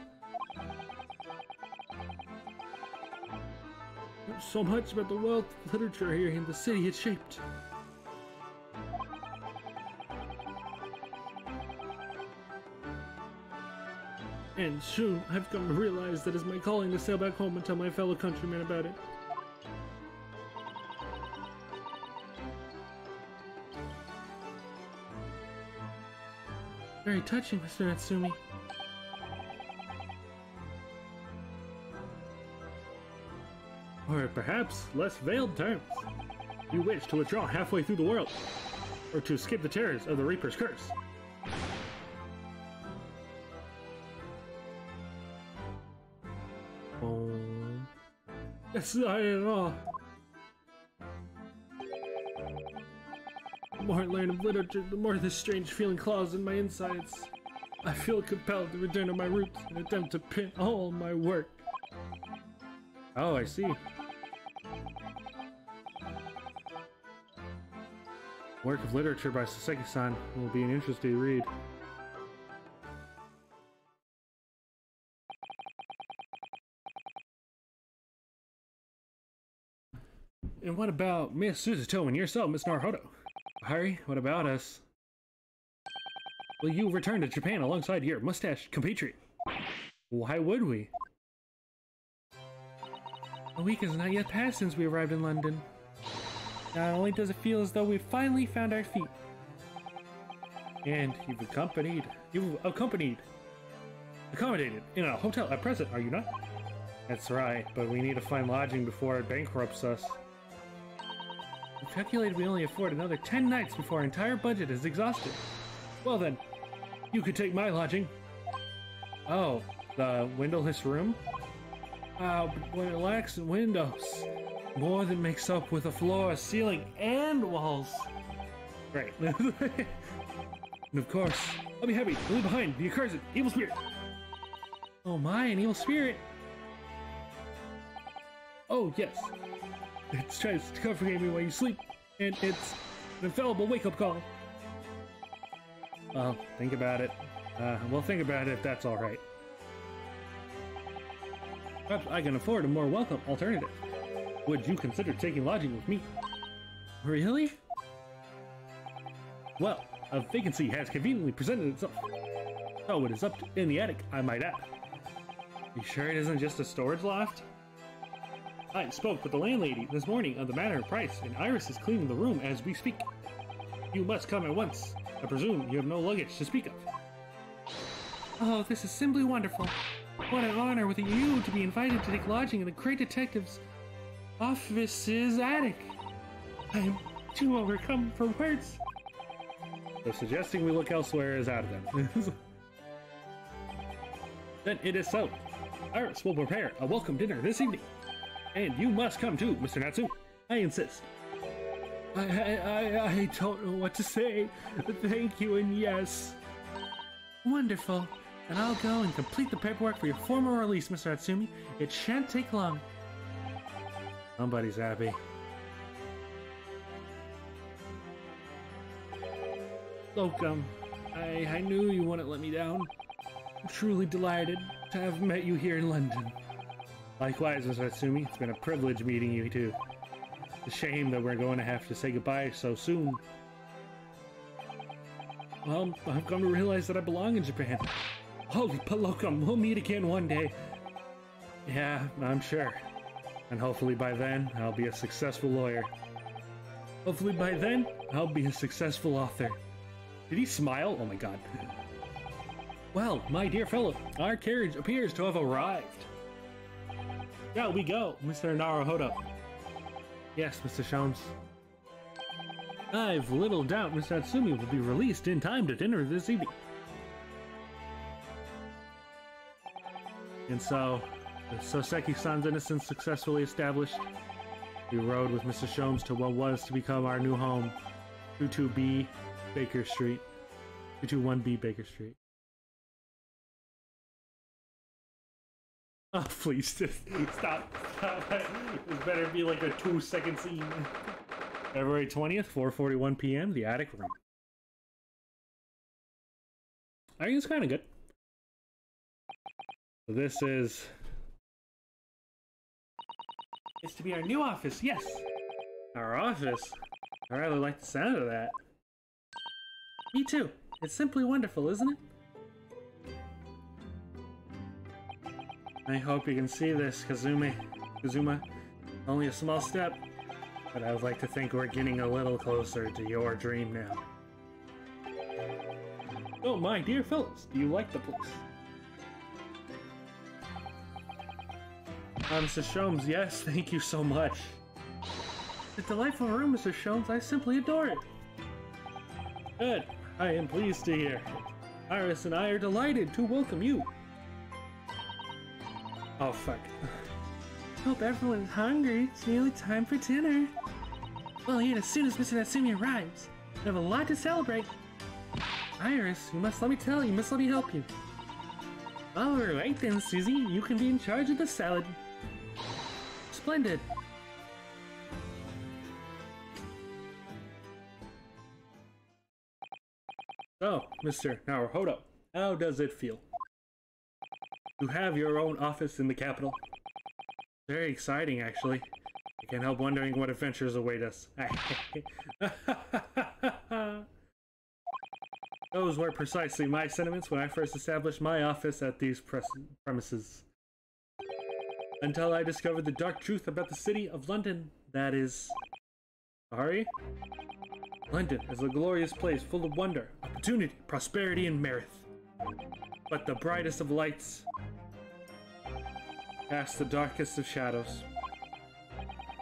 There's so much about the wealth of literature here in the city it's shaped. And soon, I've come to realize that it's my calling to sail back home and tell my fellow countrymen about it. Very touching, Mr. Natsumi. Or perhaps less veiled terms. You wish to withdraw halfway through the world, or to escape the terrors of the Reaper's curse. Oh, that's not at all. The more I learn of literature, the more this strange feeling claws in my insides. I feel compelled to return to my roots and attempt to pin all my work. Oh, I see. Work of literature by Saseki-san will be an interesting read. And what about Miss Suzuto and yourself, Miss Naruhodo? Harry, what about us? Will you return to Japan alongside your mustached compatriot? Why would we? A week has not yet passed since we arrived in London. Not only does it feel as though we've finally found our feet. And you've accommodated in a hotel at present, are you not? That's right, but we need to find lodging before it bankrupts us. We calculated we only afford another 10 nights before our entire budget is exhausted. Well then, you could take my lodging. Oh, the windowless room? But when it lacks windows, more than makes up with a floor, ceiling, and walls. Great. And of course, I'll be happy to leave behind the accursed evil spirit. Oh my, an evil spirit. Oh yes. It tries to comfort me while you sleep, and it's an infallible wake-up call. Well, think about it. We'll think about it if that's alright. Perhaps I can afford a more welcome alternative. Would you consider taking lodging with me? Really? Well, a vacancy has conveniently presented itself. So it is up in the attic, I might add. You sure it isn't just a storage loft? I spoke with the landlady this morning on the matter of price, and Iris is cleaning the room as we speak. You must come at once. I presume you have no luggage to speak of. Oh, this is simply wonderful. What an honor with you to be invited to take lodging in the great detective's office's attic. I'm too overcome for words. So suggesting we look elsewhere is out of them. Then it is so. Iris will prepare a welcome dinner this evening. And you must come too, Mr. Natsu. I insist. I don't know what to say. Thank you and yes. Wonderful. And I'll go and complete the paperwork for your formal release, Mr. Natsumi. It shan't take long. Somebody's happy. Welcome. I knew you wouldn't let me down. I'm truly delighted to have met you here in London. Likewise, Mr. Natsumi. It's been a privilege meeting you too. It's a shame that we're going to have to say goodbye so soon. Well, I've come to realize that I belong in Japan. Holy Palokam, we'll meet again one day. Yeah, I'm sure. And hopefully by then, I'll be a successful lawyer. Hopefully by then, I'll be a successful author. Did he smile? Oh my god. Well, my dear fellow, our carriage appears to have arrived. Shall we go, Mr. Naruhodo? Yes, Mr. Sholmes. I've little doubt Mr. Natsumi will be released in time to dinner this evening. And so, with Soseki-san's innocence successfully established, we rode with Mr. Sholmes to what was to become our new home, 22B Baker Street. 221B Baker Street. Oh, please, just stop. This better be like a 2-second scene. February 20th, 4:41 p.m., the attic room. I think it's kind of good. So this is... It's to be our new office, yes! Our office? I rather like the sound of that. Me too. It's simply wonderful, isn't it? I hope you can see this, Kazuma. Only a small step, but I would like to think we're getting a little closer to your dream now. Oh, my dear fellows, do you like the place? Mr. Sholmes, yes, thank you so much. It's a delightful room, Mr. Sholmes. I simply adore it. Good. I am pleased to hear. Iris and I are delighted to welcome you. Oh, fuck. Hope everyone's hungry. It's nearly time for dinner. Well, here as soon as Mr. Natsumi arrives. We have a lot to celebrate. Iris, you must let me help you. Alright then, Susie. You can be in charge of the salad. Splendid. So, Mr. Naruhodo, how does it feel to have your own office in the capital? Very exciting, actually. I can't help wondering what adventures await us. Those were precisely my sentiments when I first established my office at these premises. Until I discovered the dark truth about the city of London, that is... Sorry? London is a glorious place full of wonder, opportunity, prosperity, and merit. But the brightest of lights casts the darkest of shadows.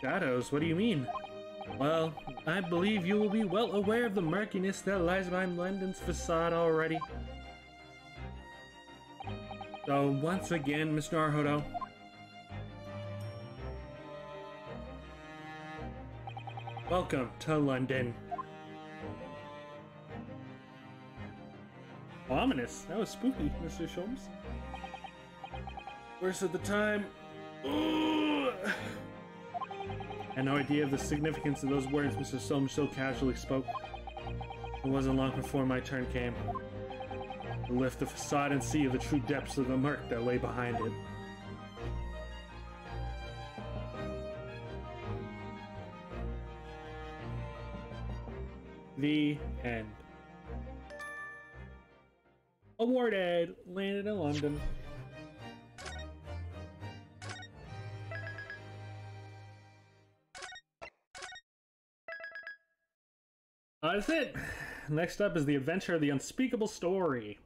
Shadows? What do you mean? Well, I believe you will be well aware of the murkiness that lies behind London's facade already. So, once again, Mr. Naruhodo, welcome to London. Ominous. That was spooky, Mr. Sholmes. Worst of the time. Ooh. I had no idea of the significance of those words Mr. Sholmes so casually spoke. It wasn't long before my turn came to lift the facade and see the true depths of the murk that lay behind it. The end. Awarded! Landed in London. That's it! Next up is the adventure of the unspeakable story.